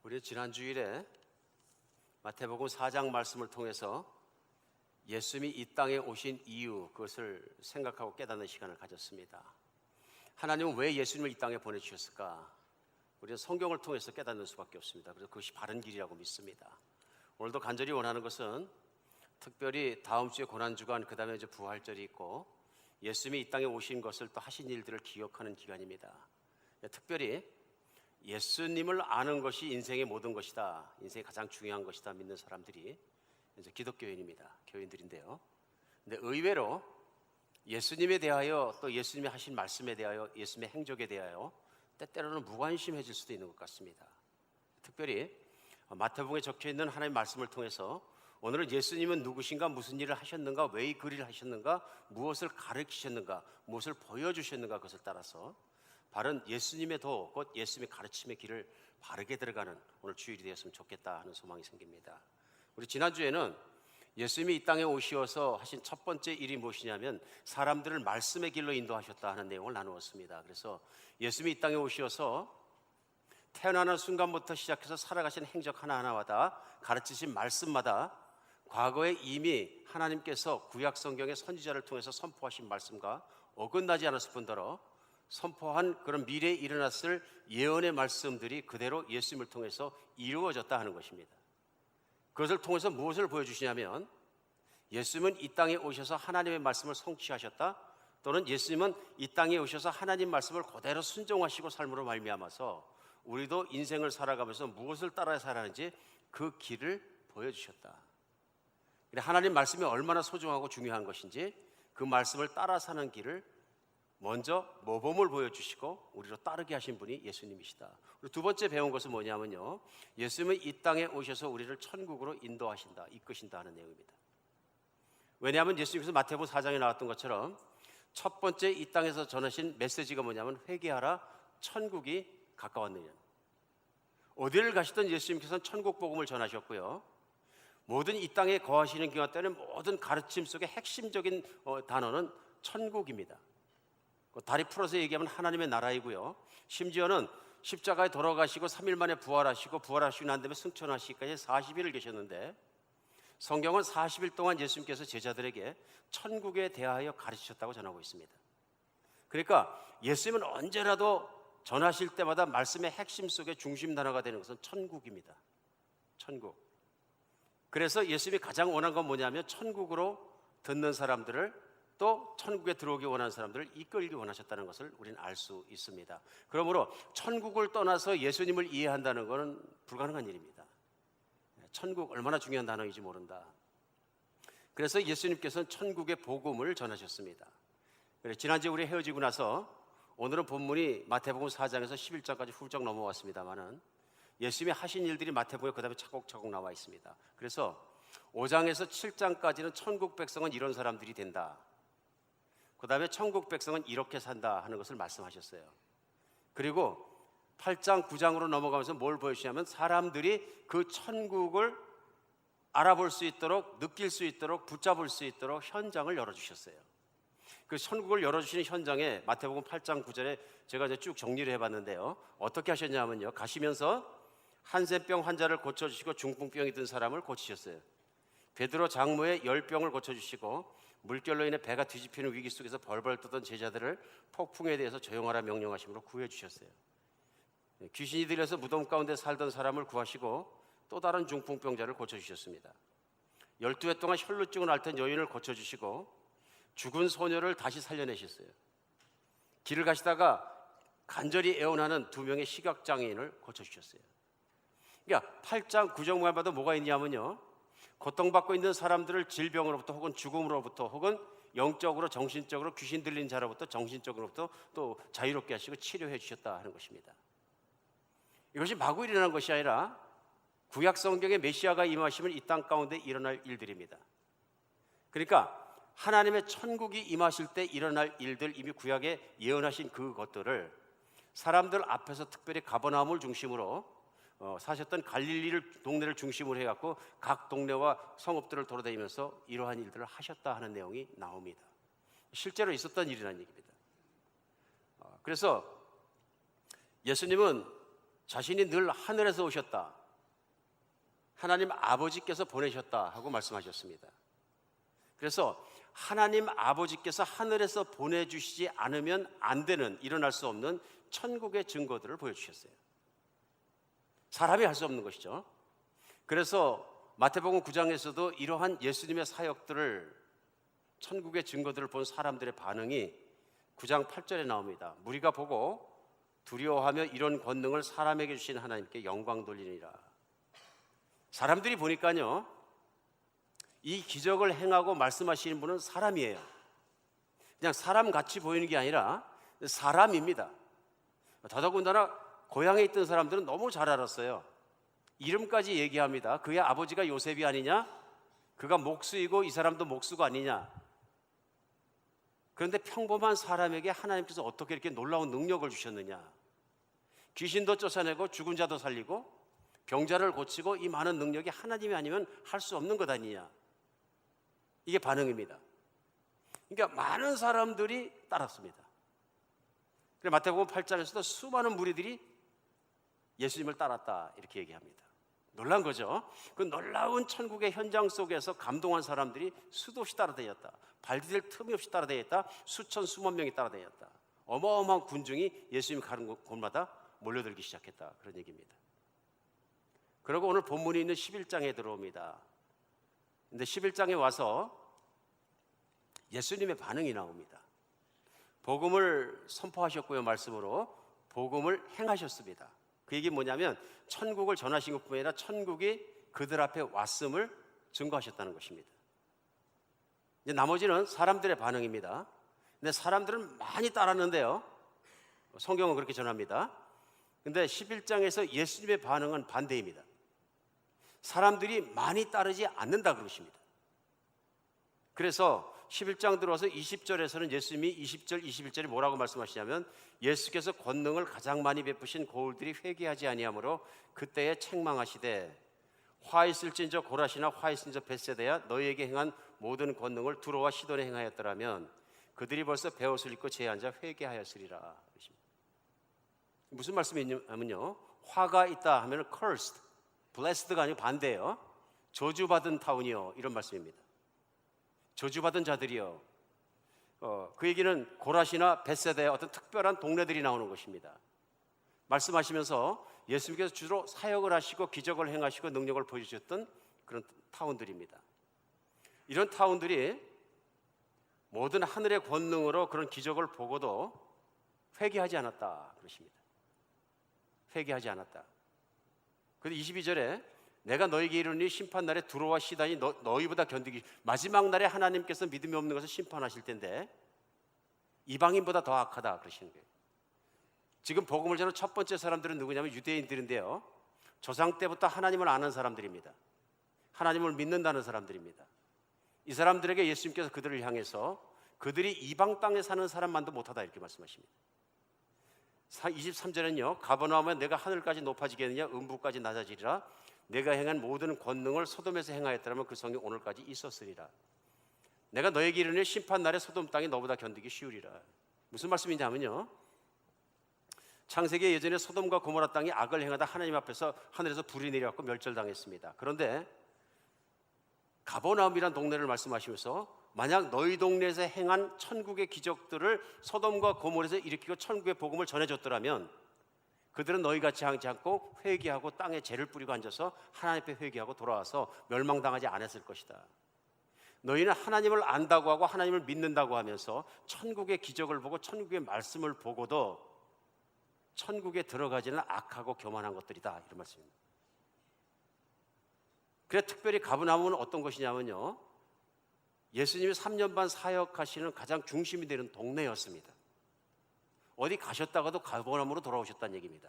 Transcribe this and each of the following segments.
우리 지난 주일에 마태복음 4장 말씀을 통해서 예수님이 이 땅에 오신 이유, 그것을 생각하고 깨닫는 시간을 가졌습니다. 하나님은 왜 예수님을 이 땅에 보내주셨을까? 우리는 성경을 통해서 깨닫는 수밖에 없습니다. 그래서 그것이 바른 길이라고 믿습니다. 오늘도 간절히 원하는 것은 특별히 다음 주에 고난주간, 그 다음에 이제 부활절이 있고 예수님이 이 땅에 오신 것을 또 하신 일들을 기억하는 기간입니다. 특별히 예수님을 아는 것이 인생의 모든 것이다, 인생의 가장 중요한 것이다 믿는 사람들이 이제 기독교인입니다. 교인들인데요. 근데 의외로 예수님에 대하여, 또 예수님이 하신 말씀에 대하여, 예수님의 행적에 대하여 때때로는 무관심해질 수도 있는 것 같습니다. 특별히 마태복음에 적혀있는 하나님의 말씀을 통해서 오늘은 예수님은 누구신가, 무슨 일을 하셨는가, 왜 이 글을 하셨는가, 무엇을 가르치셨는가, 무엇을 보여주셨는가, 그것을 따라서 바른 예수님의 도, 곧 예수님의 가르침의 길을 바르게 들어가는 오늘 주일이 되었으면 좋겠다 하는 소망이 생깁니다. 우리 지난주에는 예수님이 이 땅에 오시어서 하신 첫 번째 일이 무엇이냐면 사람들을 말씀의 길로 인도하셨다 하는 내용을 나누었습니다. 그래서 예수님이 이 땅에 오시어서 태어나는 순간부터 시작해서 살아가신 행적 하나하나마다, 가르치신 말씀마다 과거에 이미 하나님께서 구약 성경의 선지자를 통해서 선포하신 말씀과 어긋나지 않았을 뿐더러 선포한 그런 미래에 일어났을 예언의 말씀들이 그대로 예수님을 통해서 이루어졌다 하는 것입니다. 그것을 통해서 무엇을 보여주시냐면 예수님은 이 땅에 오셔서 하나님의 말씀을 성취하셨다, 또는 예수님은 이 땅에 오셔서 하나님 말씀을 그대로 순종하시고 삶으로 말미암아서 우리도 인생을 살아가면서 무엇을 따라 살아가는지 그 길을 보여주셨다. 하나님 말씀이 얼마나 소중하고 중요한 것인지 그 말씀을 따라 사는 길을 먼저 모범을 보여주시고 우리로 따르게 하신 분이 예수님이시다. 그리고 두 번째 배운 것은 뭐냐면요, 예수님은 이 땅에 오셔서 우리를 천국으로 인도하신다, 이끄신다 하는 내용입니다. 왜냐하면 예수님께서 마태복음 4장에 나왔던 것처럼 첫 번째 이 땅에서 전하신 메시지가 뭐냐면 회개하라, 천국이 가까웠느냐. 어디를 가시던 예수님께서는 천국 복음을 전하셨고요, 모든 이 땅에 거하시는 기간 때는 모든 가르침 속의 핵심적인 단어는 천국입니다. 다리 풀어서 얘기하면 하나님의 나라이고요, 심지어는 십자가에 돌아가시고 3일 만에 부활하시고 난 다음에 승천하시기까지 40일을 계셨는데 성경은 40일 동안 예수님께서 제자들에게 천국에 대하여 가르치셨다고 전하고 있습니다. 그러니까 예수님은 언제라도 전하실 때마다 말씀의 핵심 속의 중심 단어가 되는 것은 천국입니다. 천국. 그래서 예수님이 가장 원한 건 뭐냐면 천국으로 듣는 사람들을, 또 천국에 들어오기 원하는 사람들을 이끌기 원하셨다는 것을 우리는 알 수 있습니다. 그러므로 천국을 떠나서 예수님을 이해한다는 것은 불가능한 일입니다. 천국 얼마나 중요한 단어인지 모른다. 그래서 예수님께서는 천국의 복음을 전하셨습니다. 지난주에 우리 헤어지고 나서 오늘은 본문이 마태복음 4장에서 11장까지 훌쩍 넘어왔습니다만은 예수님이 하신 일들이 마태복음에 그 다음에 차곡차곡 나와 있습니다. 그래서 5장에서 7장까지는 천국 백성은 이런 사람들이 된다, 그 다음에 천국 백성은 이렇게 산다 하는 것을 말씀하셨어요. 그리고 8장, 9장으로 넘어가면서 뭘 보여주시냐면 사람들이 그 천국을 알아볼 수 있도록, 느낄 수 있도록, 붙잡을 수 있도록 현장을 열어주셨어요. 그 천국을 열어주시는 현장에 마태복음 8장 9절에 제가 이제 쭉 정리를 해봤는데요, 어떻게 하셨냐면요, 가시면서 한센병 환자를 고쳐주시고 중풍병이 든 사람을 고치셨어요. 베드로 장모의 열병을 고쳐주시고 물결로 인해 배가 뒤집히는 위기 속에서 벌벌 떠던 제자들을 폭풍에 대해서 조용하라 명령하심으로 구해주셨어요. 귀신이 들려서 무덤 가운데 살던 사람을 구하시고 또 다른 중풍병자를 고쳐주셨습니다. 12해 동안 혈루증을 앓던 여인을 고쳐주시고 죽은 소녀를 다시 살려내셨어요. 길을 가시다가 간절히 애원하는 2명의 시각장애인을 고쳐주셨어요. 그러니까 8장 9장 말마다 뭐가 있냐면요, 고통받고 있는 사람들을 질병으로부터 혹은 죽음으로부터 혹은 영적으로, 정신적으로 귀신 들린 자로부터 정신적으로부터 또 자유롭게 하시고 치료해 주셨다 하는 것입니다. 이것이 마구 일어난 것이 아니라 구약 성경의 메시아가 임하시면 이 땅 가운데 일어날 일들입니다. 그러니까 하나님의 천국이 임하실 때 일어날 일들, 이미 구약에 예언하신 그것들을 사람들 앞에서, 특별히 가버나움을 중심으로 사셨던 갈릴리 동네를 중심으로 해갖고 각 동네와 성읍들을 돌아다니면서 이러한 일들을 하셨다 하는 내용이 나옵니다. 실제로 있었던 일이라는 얘기입니다. 그래서 예수님은 자신이 늘 하늘에서 오셨다, 하나님 아버지께서 보내셨다 하고 말씀하셨습니다. 그래서 하나님 아버지께서 하늘에서 보내주시지 않으면 안 되는, 일어날 수 없는 천국의 증거들을 보여주셨어요. 사람이 할 수 없는 것이죠. 그래서 마태복음 9장에서도 이러한 예수님의 사역들을, 천국의 증거들을 본 사람들의 반응이 9장 8절에 나옵니다. 무리가 보고 두려워하며 이런 권능을 사람에게 주신 하나님께 영광 돌리니라. 사람들이 보니까요, 이 기적을 행하고 말씀하시는 분은 사람이에요. 그냥 사람같이 보이는 게 아니라 사람입니다. 더더군다나 고향에 있던 사람들은 너무 잘 알았어요. 이름까지 얘기합니다. 그의 아버지가 요셉이 아니냐? 그가 목수이고 이 사람도 목수가 아니냐? 그런데 평범한 사람에게 하나님께서 어떻게 이렇게 놀라운 능력을 주셨느냐? 귀신도 쫓아내고 죽은 자도 살리고 병자를 고치고 이 많은 능력이 하나님이 아니면 할 수 없는 것 아니냐? 이게 반응입니다. 그러니까 많은 사람들이 따랐습니다. 그래서 마태복음 8장에서도 수많은 무리들이 예수님을 따랐다 이렇게 얘기합니다. 놀란 거죠. 그 놀라운 천국의 현장 속에서 감동한 사람들이 수도 없이 따라다녔다. 발 디딜 틈이 없이 따라다녔다. 수천 수만 명이 따라다녔다. 어마어마한 군중이 예수님이 가는 곳마다 몰려들기 시작했다, 그런 얘기입니다. 그리고 오늘 본문이 있는 11장에 들어옵니다. 근데 11장에 와서 예수님의 반응이 나옵니다. 복음을 선포하셨고요, 말씀으로 복음을 행하셨습니다. 그 얘기 뭐냐면 천국을 전하신 것뿐만 아니라 천국이 그들 앞에 왔음을 증거하셨다는 것입니다. 이제 나머지는 사람들의 반응입니다. 근데 사람들은 많이 따랐는데요, 성경은 그렇게 전합니다. 근데 11장에서 예수님의 반응은 반대입니다. 사람들이 많이 따르지 않는다 그러십니다. 그래서 11장 들어와서 20절에서는 예수님이 20절, 21절에 뭐라고 말씀하시냐면 예수께서 권능을 가장 많이 베푸신 고울들이 회개하지 아니하므로 그때에 책망하시되 화 있을진저 고라시나 화 있을진저 벳세다야 너희에게 행한 모든 권능을 두로와 시돈에 행하였더라면 그들이 벌써 베옷을 입고 제에 앉아 회개하였으리라. 무슨 말씀이냐면요, 화가 있다 하면 cursed, blessed가 아니고 반대예요. 저주받은 타운이요, 이런 말씀입니다. 저주받은 자들이요. 그 얘기는 고라시나 벳세다의 어떤 특별한 동네들이 나오는 것입니다. 말씀하시면서 예수님께서 주로 사역을 하시고 기적을 행하시고 능력을 보여주셨던 그런 타운들입니다. 이런 타운들이 모든 하늘의 권능으로 그런 기적을 보고도 회개하지 않았다 그러십니다. 회개하지 않았다. 그런데 22절에 내가 너희에게 이르니 심판날에 두로와 시단이 너희보다 견디기, 마지막 날에 하나님께서 믿음이 없는 것을 심판하실 텐데 이방인보다 더 악하다 그러시는 거예요. 지금 복음을 전하는 첫 번째 사람들은 누구냐면 유대인들인데요, 조상 때부터 하나님을 아는 사람들입니다. 하나님을 믿는다는 사람들입니다. 이 사람들에게 예수님께서 그들을 향해서 그들이 이방 땅에 사는 사람만도 못하다 이렇게 말씀하십니다. 23절은요, 가버나움에 내가 하늘까지 높아지겠느냐 음부까지 낮아지리라. 내가 행한 모든 권능을 소돔에서 행하였더라면 그 성이 오늘까지 있었으리라. 내가 너에게 이르니 심판날에 소돔 땅이 너보다 견디기 쉬우리라. 무슨 말씀이냐면요, 창세기 예전에 소돔과 고모라 땅이 악을 행하다 하나님 앞에서 하늘에서 불이 내려왔고 멸절당했습니다. 그런데 가버나움이란 동네를 말씀하시면서 만약 너희 동네에서 행한 천국의 기적들을 소돔과 고모라에서 일으키고 천국의 복음을 전해줬더라면 그들은 너희같이 하지 않고 회개하고 땅에 재를 뿌리고 앉아서 하나님 앞에 회개하고 돌아와서 멸망당하지 않았을 것이다. 너희는 하나님을 안다고 하고 하나님을 믿는다고 하면서 천국의 기적을 보고 천국의 말씀을 보고도 천국에 들어가지는 악하고 교만한 것들이다, 이런 말씀입니다. 그래 특별히 가버나움은 어떤 것이냐면요, 예수님이 3년 반 사역하시는 가장 중심이 되는 동네였습니다. 어디 가셨다가도 가버나움으로 돌아오셨다는 얘기입니다.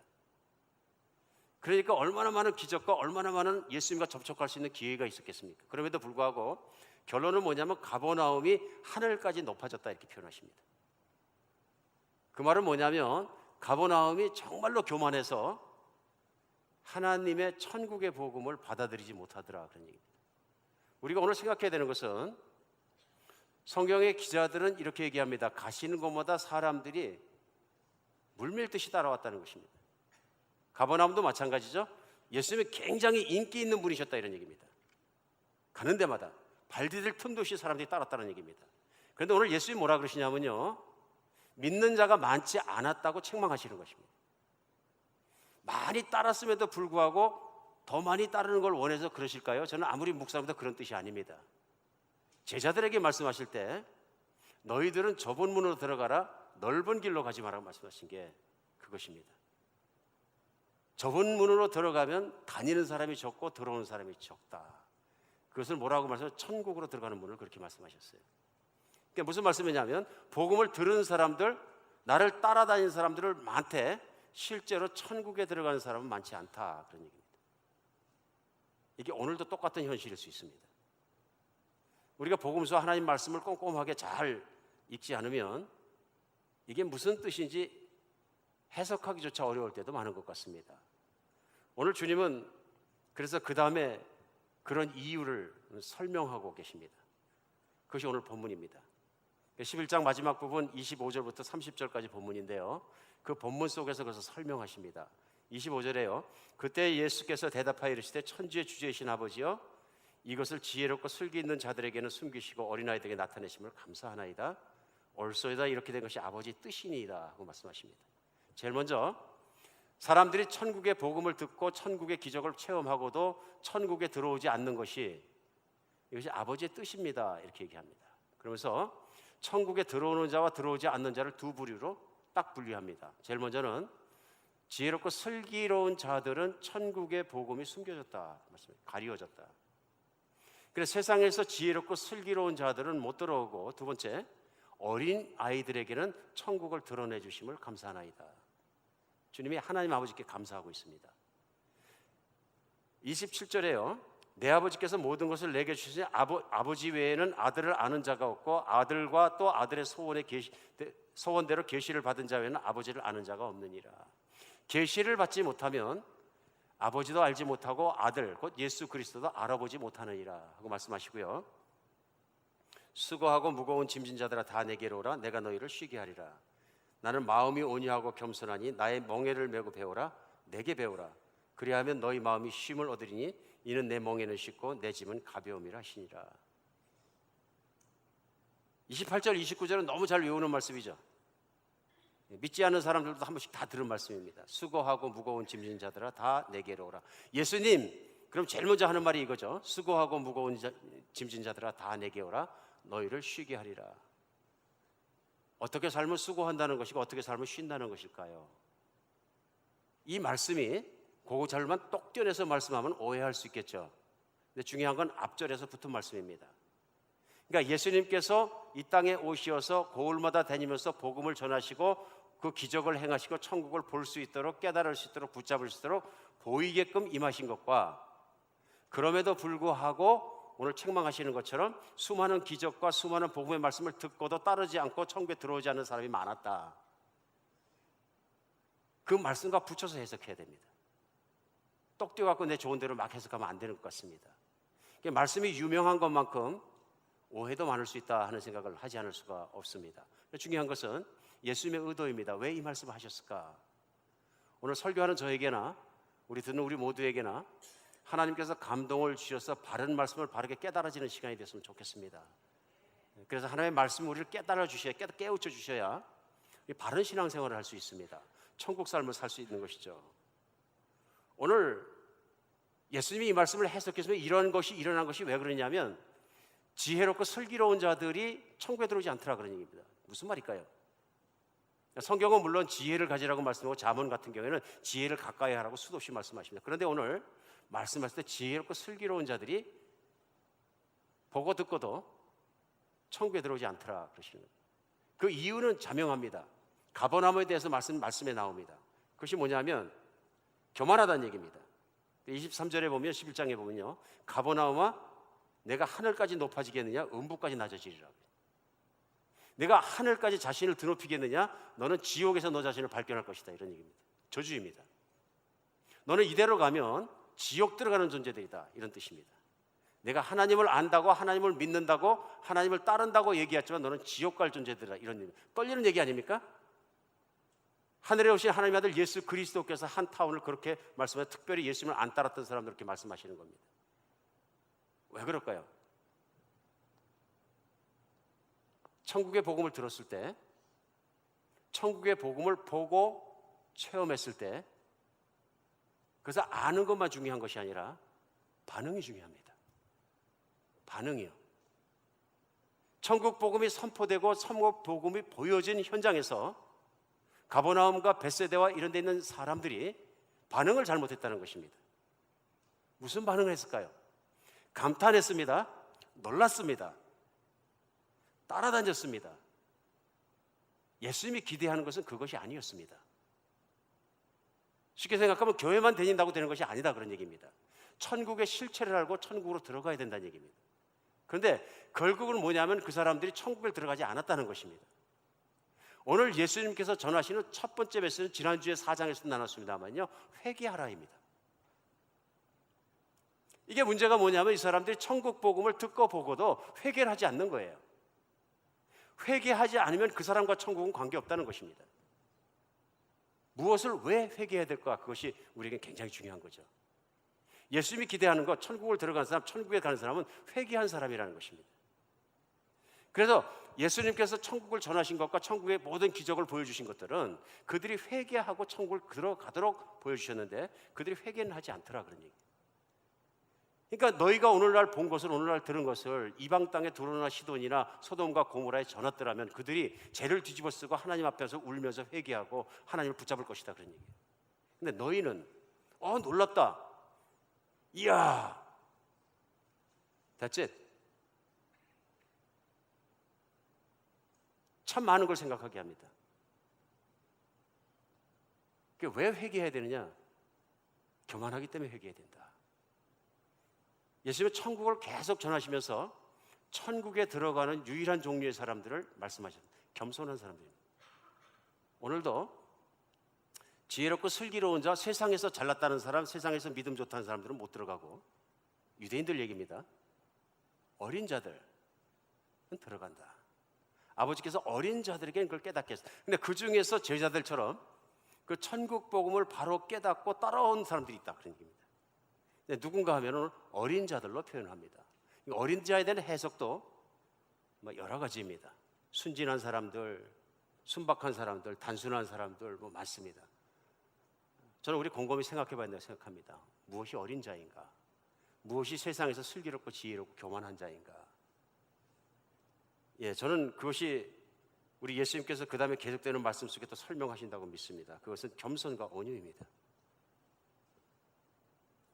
그러니까 얼마나 많은 기적과 얼마나 많은 예수님과 접촉할 수 있는 기회가 있었겠습니까? 그럼에도 불구하고 결론은 뭐냐면 가버나움이 하늘까지 높아졌다 이렇게 표현하십니다. 그 말은 뭐냐면 가버나움이 정말로 교만해서 하나님의 천국의 복음을 받아들이지 못하더라, 그런 얘기입니다. 우리가 오늘 생각해야 되는 것은 성경의 기자들은 이렇게 얘기합니다. 가시는 곳마다 사람들이 물밀듯이 따라왔다는 것입니다. 가버나움도 마찬가지죠. 예수님이 굉장히 인기 있는 분이셨다 이런 얘기입니다. 가는 데마다 발 디딜 틈도 없이 사람들이 따랐다는 얘기입니다. 그런데 오늘 예수님이 뭐라 그러시냐면요, 믿는 자가 많지 않았다고 책망하시는 것입니다. 많이 따랐음에도 불구하고 더 많이 따르는 걸 원해서 그러실까요? 저는 아무리 묵상해도 그런 뜻이 아닙니다. 제자들에게 말씀하실 때 너희들은 좁은 문으로 들어가라, 넓은 길로 가지 말라고 말씀하신 게 그것입니다. 좁은 문으로 들어가면 다니는 사람이 적고 들어오는 사람이 적다. 그것을 뭐라고 말씀하셨어요? 천국으로 들어가는 문을 그렇게 말씀하셨어요. 그게 무슨 말씀이냐면 복음을 들은 사람들, 나를 따라다니는 사람들을 많대, 실제로 천국에 들어가는 사람은 많지 않다, 그런 얘기입니다. 이게 오늘도 똑같은 현실일 수 있습니다. 우리가 복음서 하나님 말씀을 꼼꼼하게 잘 읽지 않으면 이게 무슨 뜻인지 해석하기조차 어려울 때도 많은 것 같습니다. 오늘 주님은 그래서 그 다음에 그런 이유를 설명하고 계십니다. 그것이 오늘 본문입니다. 11장 마지막 부분 25절부터 30절까지 본문인데요, 그 본문 속에서 그것을 설명하십니다. 25절에요. 그때 예수께서 대답하여 이르시되 천지의 주제이신 아버지여, 이것을 지혜롭고 슬기 있는 자들에게는 숨기시고 어린아이들에게 나타내심을 감사하나이다. 옳소이다. 이렇게 된 것이 아버지 뜻이니이다 하고 말씀하십니다. 제일 먼저 사람들이 천국의 복음을 듣고 천국의 기적을 체험하고도 천국에 들어오지 않는 것이, 이것이 아버지의 뜻입니다, 이렇게 얘기합니다. 그러면서 천국에 들어오는 자와 들어오지 않는 자를 두 부류로 딱 분리합니다. 제일 먼저는 지혜롭고 슬기로운 자들은 천국의 복음이 숨겨졌다, 가리워졌다. 그래서 세상에서 지혜롭고 슬기로운 자들은 못 들어오고, 두 번째, 어린 아이들에게는 천국을 드러내 주심을 감사하나이다. 주님이 하나님 아버지께 감사하고 있습니다. 27절에요. 내 아버지께서 모든 것을 내게 주시니 아버지 외에는 아들을 아는 자가 없고 아들과 또 아들의 소원대로 계시를 받은 자 외에는 아버지를 아는 자가 없느니라. 계시를 받지 못하면 아버지도 알지 못하고 아들 곧 예수 그리스도도 알아보지 못하느니라 하고 말씀하시고요. 수고하고 무거운 짐진 자들아 다 내게로 오라. 내가 너희를 쉬게 하리라. 나는 마음이 온유하고 겸손하니 나의 멍에를 메고 배우라. 내게 배우라. 그리하면 너희 마음이 쉼을 얻으리니 이는 내 멍에는 쉽고 내 짐은 가벼움이라 하시니라. 28절 29절은 너무 잘 외우는 말씀이죠. 믿지 않는 사람들도 한 번씩 다 들은 말씀입니다. 수고하고 무거운 짐진 자들아 다 내게로 오라. 예수님, 그럼 제일 먼저 하는 말이 이거죠. 수고하고 무거운 짐진 자들아 다 내게 오라. 너희를 쉬게 하리라. 어떻게 삶을 수고한다는 것이고 어떻게 삶을 쉰다는 것일까요? 이 말씀이 그거 잘만 똑 떼어내서 말씀하면 오해할 수 있겠죠. 근데 중요한 건 앞절에서 붙은 말씀입니다. 그러니까 예수님께서 이 땅에 오시어서 고을마다 다니면서 복음을 전하시고 그 기적을 행하시고 천국을 볼 수 있도록, 깨달을 수 있도록, 붙잡을 수 있도록 보이게끔 임하신 것과, 그럼에도 불구하고 오늘 책망하시는 것처럼 수많은 기적과 수많은 복음의 말씀을 듣고도 따르지 않고 천국에 들어오지 않는 사람이 많았다. 그 말씀과 붙여서 해석해야 됩니다. 똑 떼어갖고 내 좋은 대로 막 해석하면 안 되는 것 같습니다. 말씀이 유명한 것만큼 오해도 많을 수 있다 하는 생각을 하지 않을 수가 없습니다. 중요한 것은 예수님의 의도입니다. 왜 이 말씀을 하셨을까? 오늘 설교하는 저에게나 우리 듣는 우리 모두에게나 하나님께서 감동을 주셔서 바른 말씀을 바르게 깨달아지는 시간이 됐으면 좋겠습니다. 그래서 하나님의 말씀을 우리를 깨달아 주셔야, 깨우쳐 주셔야 바른 신앙생활을 할 수 있습니다. 천국 삶을 살 수 있는 것이죠. 오늘 예수님이 이 말씀을 해석해서 이런 것이 일어난 것이 왜 그러냐면 지혜롭고 슬기로운 자들이 천국에 들어오지 않더라 그런 얘기입니다. 무슨 말일까요? 성경은 물론 지혜를 가지라고 말씀하고 잠언 같은 경우에는 지혜를 가까이 하라고 수도 없이 말씀하십니다. 그런데 오늘 말씀하실 때 지혜롭고 슬기로운 자들이 보고 듣고도 천국에 들어오지 않더라 그러시는 거예요. 그 이유는 자명합니다. 가버나움에 대해서 말씀에 나옵니다. 그것이 뭐냐면 교만하다는 얘기입니다. 23절에 보면 11장에 보면요. 가버나움아 내가 하늘까지 높아지겠느냐 음부까지 낮아지리라. 내가 하늘까지 자신을 드높이겠느냐 너는 지옥에서 너 자신을 발견할 것이다 이런 얘기입니다. 저주입니다. 너는 이대로 가면 지옥 들어가는 존재들이다 이런 뜻입니다. 내가 하나님을 안다고 하나님을 믿는다고 하나님을 따른다고 얘기했지만 너는 지옥 갈 존재들이다 이런 얘기. 떨리는 얘기 아닙니까? 하늘에 오신 하나님의 아들 예수 그리스도께서 한 타운을 그렇게 말씀하셔서 특별히 예수님을 안 따랐던 사람들 그렇게 말씀하시는 겁니다. 왜 그럴까요? 천국의 복음을 들었을 때, 천국의 복음을 보고 체험했을 때, 그래서 아는 것만 중요한 것이 아니라 반응이 중요합니다. 반응이요. 천국 복음이 선포되고 천국 복음이 보여진 현장에서 가버나움과 벳세다와 이런 데 있는 사람들이 반응을 잘못했다는 것입니다. 무슨 반응을 했을까요? 감탄했습니다. 놀랐습니다. 따라다녔습니다. 예수님이 기대하는 것은 그것이 아니었습니다. 쉽게 생각하면 교회만 다닌다고 되는 것이 아니다 그런 얘기입니다. 천국의 실체를 알고 천국으로 들어가야 된다는 얘기입니다. 그런데 결국은 뭐냐면 그 사람들이 천국에 들어가지 않았다는 것입니다. 오늘 예수님께서 전하시는 첫 번째 메시지는 지난주에 4장에서 나눴습니다만요, 회개하라입니다. 이게 문제가 뭐냐면 이 사람들이 천국 복음을 듣고 보고도 회개를 하지 않는 거예요. 회개하지 않으면 그 사람과 천국은 관계없다는 것입니다. 무엇을 왜 회개해야 될까? 그것이 우리에게 굉장히 중요한 거죠. 예수님이 기대하는 것, 천국을 들어간 사람, 천국에 가는 사람은 회개한 사람이라는 것입니다. 그래서 예수님께서 천국을 전하신 것과 천국의 모든 기적을 보여주신 것들은 그들이 회개하고 천국을 들어가도록 보여주셨는데 그들이 회개는 하지 않더라 그런 얘기. 그러니까 너희가 오늘날 본 것을, 오늘날 들은 것을 이방 땅의 두로나 시돈이나 소돔과 고모라에 전했더라면 그들이 죄를 뒤집어 쓰고 하나님 앞에서 울면서 회개하고 하나님을 붙잡을 것이다 그런 얘기예요. 근데 너희는 놀랍다, 이야, that's it. 참 많은 걸 생각하게 합니다. 왜 회개해야 되느냐? 교만하기 때문에 회개해야 된다. 예수님은 천국을 계속 전하시면서 천국에 들어가는 유일한 종류의 사람들을 말씀하셨습니다. 겸손한 사람들입니다. 오늘도 지혜롭고 슬기로운 자, 세상에서 잘났다는 사람, 세상에서 믿음 좋다는 사람들은 못 들어가고, 유대인들 얘기입니다. 어린 자들은 들어간다. 아버지께서 어린 자들에게는 그걸 깨닫게 했어요. 근데 그 중에서 제자들처럼 그 천국 복음을 바로 깨닫고 따라온 사람들이 있다 그런 얘기입니다. 근데 누군가 하면은 어린 자들로 표현합니다. 어린 자에 대한 해석도 여러 가지입니다. 순진한 사람들, 순박한 사람들, 단순한 사람들 많습니다. 저는 우리 곰곰이 생각해 봐야 된다고 생각합니다. 무엇이 어린 자인가? 무엇이 세상에서 슬기롭고 지혜롭고 교만한 자인가? 저는 그것이 우리 예수님께서 그 다음에 계속되는 말씀 속에 또 설명하신다고 믿습니다. 그것은 겸손과 온유입니다.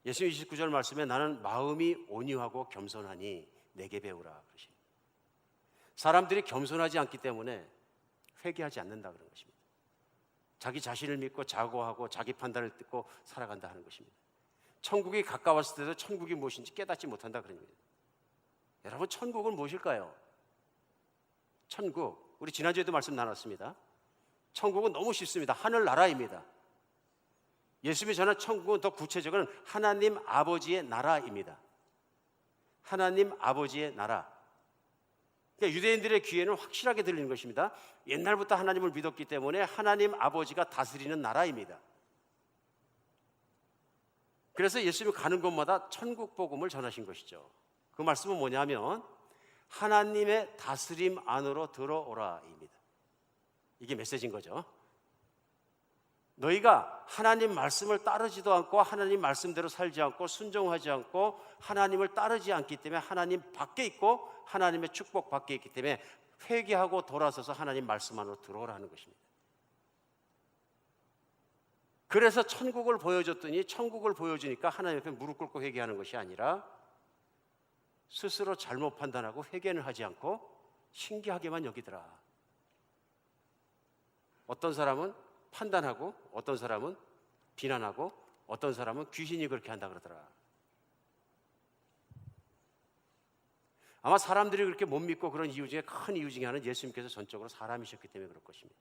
예수님 29절 말씀에 나는 마음이 온유하고 겸손하니 내게 배우라 그러십니다. 사람들이 겸손하지 않기 때문에 회개하지 않는다 그런 것입니다. 자기 자신을 믿고 자고하고 자기 판단을 듣고 살아간다 하는 것입니다. 천국이 가까웠을 때도 천국이 무엇인지 깨닫지 못한다 그런 겁니다. 여러분, 천국은 무엇일까요? 천국, 우리 지난주에도 말씀 나눴습니다. 천국은 너무 쉽습니다. 하늘나라입니다. 예수님이 전한 천국은 더 구체적으로는 하나님 아버지의 나라입니다. 하나님 아버지의 나라. 그러니까 유대인들의 귀에는 확실하게 들리는 것입니다. 옛날부터 하나님을 믿었기 때문에 하나님 아버지가 다스리는 나라입니다. 그래서 예수님이 가는 곳마다 천국 복음을 전하신 것이죠. 그 말씀은 뭐냐면 하나님의 다스림 안으로 들어오라입니다. 이게 메시지인 거죠. 너희가 하나님 말씀을 따르지도 않고 하나님 말씀대로 살지 않고 순종하지 않고 하나님을 따르지 않기 때문에 하나님 밖에 있고 하나님의 축복 밖에 있기 때문에 회개하고 돌아서서 하나님 말씀 안으로 들어오라는 것입니다. 그래서 천국을 보여줬더니 천국을 보여주니까 하나님 앞에 무릎 꿇고 회개하는 것이 아니라 스스로 잘못 판단하고 회개는 하지 않고 신기하게만 여기더라. 어떤 사람은 판단하고 어떤 사람은 비난하고 어떤 사람은 귀신이 그렇게 한다 그러더라. 아마 사람들이 그렇게 못 믿고 그런 이유 중에 큰 이유 중에 하나는 예수님께서 전적으로 사람이셨기 때문에 그럴 것입니다.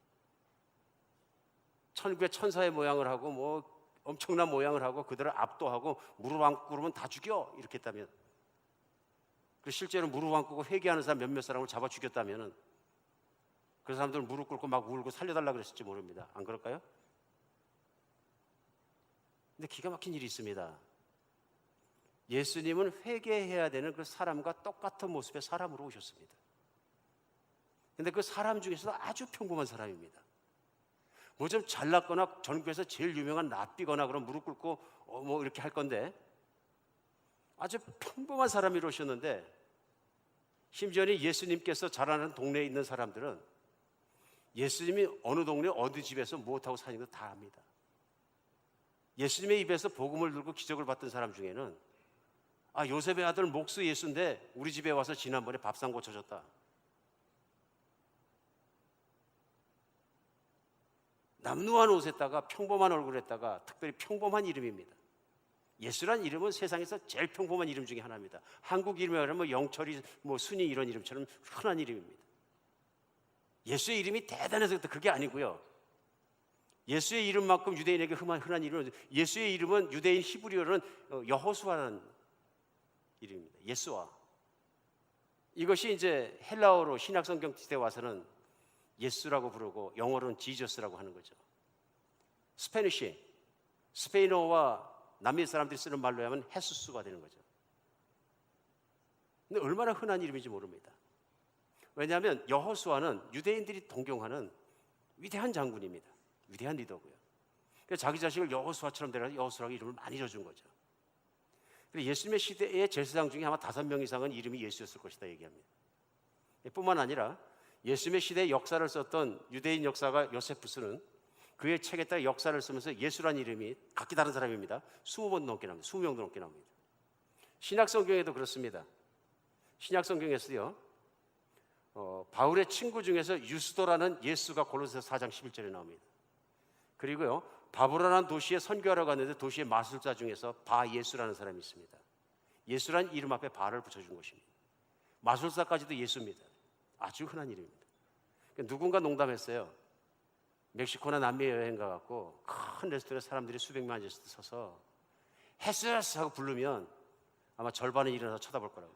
천국의 천사의 모양을 하고 엄청난 모양을 하고 그들을 압도하고 무릎 안 꿇으면 다 죽여 이렇게 했다면, 그 실제로 무릎 안 꿇고 회개하는 사람 몇몇 사람을 잡아 죽였다면은 그 사람들 무릎 꿇고 막 울고 살려달라 그랬을지 모릅니다. 안 그럴까요? 근데 기가 막힌 일이 있습니다. 예수님은 회개해야 되는 그 사람과 똑같은 모습의 사람으로 오셨습니다. 근데 그 사람 중에서도 아주 평범한 사람입니다. 뭐 좀 잘났거나 전국에서 제일 유명한 랍비거나 그럼 무릎 꿇고 뭐 이렇게 할 건데 아주 평범한 사람이 오셨는데, 심지어는 예수님께서 자라는 동네에 있는 사람들은 예수님이 어느 동네 어느 집에서 무엇하고 사는 거 다 압니다. 예수님의 입에서 복음을 들고 기적을 봤던 사람 중에는 요셉의 아들 목수 예수인데 우리 집에 와서 지난번에 밥상 고쳐줬다. 남루한 옷에다가 평범한 얼굴에다가 특별히 평범한 이름입니다. 예수란 이름은 세상에서 제일 평범한 이름 중에 하나입니다. 한국 이름이라면 뭐 영철이, 뭐 순이 이런 이름처럼 흔한 이름입니다. 예수의 이름이 대단해서 그게 아니고요. 예수의 이름만큼 유대인에게 흔한 이름은, 예수의 이름은 유대인 히브리어로는 여호수아라는 이름입니다. 예수아. 이것이 이제 헬라어로 신약성경 시대에 와서는 예수라고 부르고 영어로는 지저스라고 하는 거죠. 스페니쉬, 스페인어와 남미 사람들이 쓰는 말로 하면 헤수스가 되는 거죠. 근데 얼마나 흔한 이름인지 모릅니다. 왜냐하면 여호수아는 유대인들이 동경하는 위대한 장군입니다. 위대한 리더고요. 그래서 자기 자식을 여호수아처럼 데려가서 여호수아라고 이름을 많이 줘준 거죠. 그래서 예수님의 시대의 제사장 중에 아마 5명 이상은 이름이 예수였을 것이다 얘기합니다. 뿐만 아니라 예수님의 시대의 역사를 썼던 유대인 역사가 요세푸스는 그의 책에 따라 역사를 쓰면서 예수라는 이름이 각기 다른 사람입니다. 20번 넘게 나옵니다. 20명도 넘게 나옵니다. 신약성경에도 그렇습니다. 신약성경에서요, 바울의 친구 중에서 유스도라는 예수가 골로새서 4장 11절에 나옵니다. 그리고요, 바브라라는 도시에 선교하러 갔는데 도시의 마술사 중에서 바예수라는 사람이 있습니다. 예수라는 이름 앞에 바를 붙여준 것입니다. 마술사까지도 예수입니다. 아주 흔한 이름입니다. 누군가 농담했어요. 멕시코나 남미에 여행 가갖고 큰 레스토랑에 사람들이 수백 명 앉아서 서서 헤스스 하고 부르면 아마 절반은 일어나서 쳐다볼 거라고.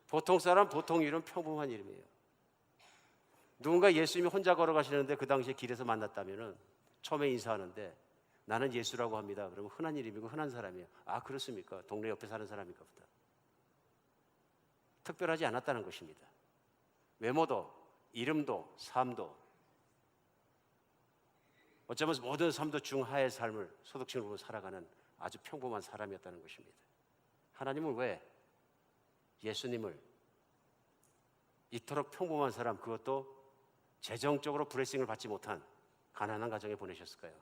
보통 사람, 보통 이름 평범한 이름이에요. 누군가 예수님이 혼자 걸어가시는데 그 당시에 길에서 만났다면 처음에 인사하는데 나는 예수라고 합니다. 그러면 흔한 이름이고 흔한 사람이에요. 아, 그렇습니까? 동네 옆에 사는 사람인가 보다. 특별하지 않았다는 것입니다. 외모도, 이름도, 삶도, 어쩌면 모든 삶도 중하의 삶을 소득층으로 살아가는 아주 평범한 사람이었다는 것입니다. 하나님은 왜 예수님을 이토록 평범한 사람, 그것도 재정적으로 브레싱을 받지 못한 가난한 가정에 보내셨을까요?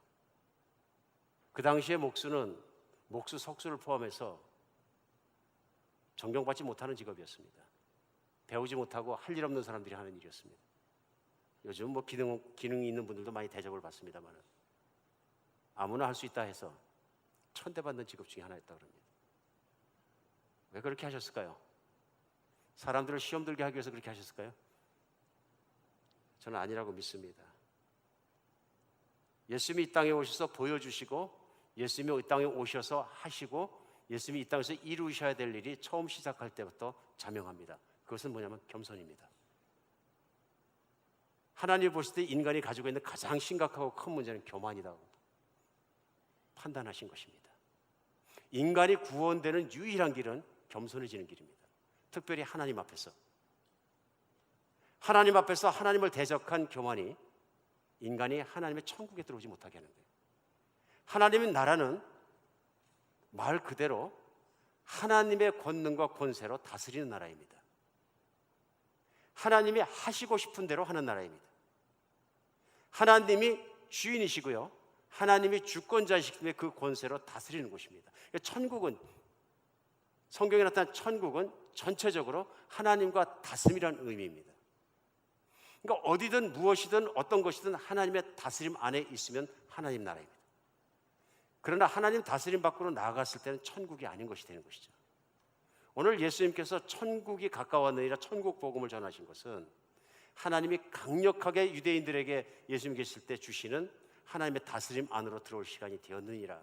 그 당시에 목수는 목수, 석수를 포함해서 존경받지 못하는 직업이었습니다. 배우지 못하고 할 일 없는 사람들이 하는 일이었습니다. 요즘 뭐 기능이 있는 분들도 많이 대접을 받습니다만 아무나 할 수 있다 해서 천대받는 직업 중에 하나였다고 합니다. 왜 그렇게 하셨을까요? 사람들을 시험 들게 하기 위해서 그렇게 하셨을까요? 저는 아니라고 믿습니다. 예수님이 이 땅에 오셔서 보여주시고, 예수님이 이 땅에 오셔서 하시고, 예수님이 이 땅에서 이루셔야 될 일이 처음 시작할 때부터 자명합니다. 그것은 뭐냐면 겸손입니다. 하나님 보실 때 인간이 가지고 있는 가장 심각하고 큰 문제는 교만이라고 판단하신 것입니다. 인간이 구원되는 유일한 길은 겸손해지는 길입니다. 특별히 하나님 앞에서 하나님을 대적한 교만이 인간이 하나님의 천국에 들어오지 못하게 하는 거예요. 하나님의 나라는 말 그대로 하나님의 권능과 권세로 다스리는 나라입니다. 하나님이 하시고 싶은 대로 하는 나라입니다. 하나님이 주인이시고요, 하나님이 주권자이시기 때문에 그 권세로 다스리는 곳입니다. 천국은, 성경에 나타난 천국은 전체적으로 하나님과 다스림이라는 의미입니다. 그러니까 어디든 무엇이든 어떤 것이든 하나님의 다스림 안에 있으면 하나님 나라입니다. 그러나 하나님 다스림 밖으로 나아갔을 때는 천국이 아닌 것이 되는 것이죠. 오늘 예수님께서 천국이 가까웠느니라 천국 복음을 전하신 것은 하나님이 강력하게 유대인들에게 예수님 계실 때 주시는 하나님의 다스림 안으로 들어올 시간이 되었느니라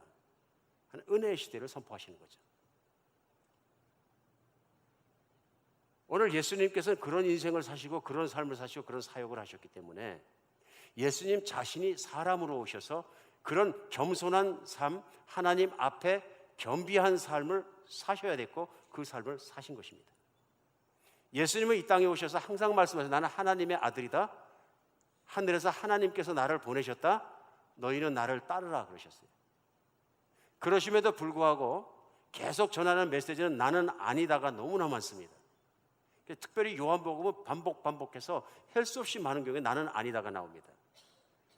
하는 은혜의 시대를 선포하시는 거죠. 오늘 예수님께서는 그런 인생을 사시고 그런 삶을 사시고 그런 사역을 하셨기 때문에 예수님 자신이 사람으로 오셔서 그런 겸손한 삶, 하나님 앞에 겸비한 삶을 사셔야 됐고 그 삶을 사신 것입니다. 예수님은 이 땅에 오셔서 항상 말씀하셔서 나는 하나님의 아들이다. 하늘에서 하나님께서 나를 보내셨다. 너희는 나를 따르라 그러셨어요. 그러심에도 불구하고 계속 전하는 메시지는 나는 아니다가 너무나 많습니다. 특별히 요한복음은 반복해서 할 수 없이 많은 경우에 나는 아니다가 나옵니다.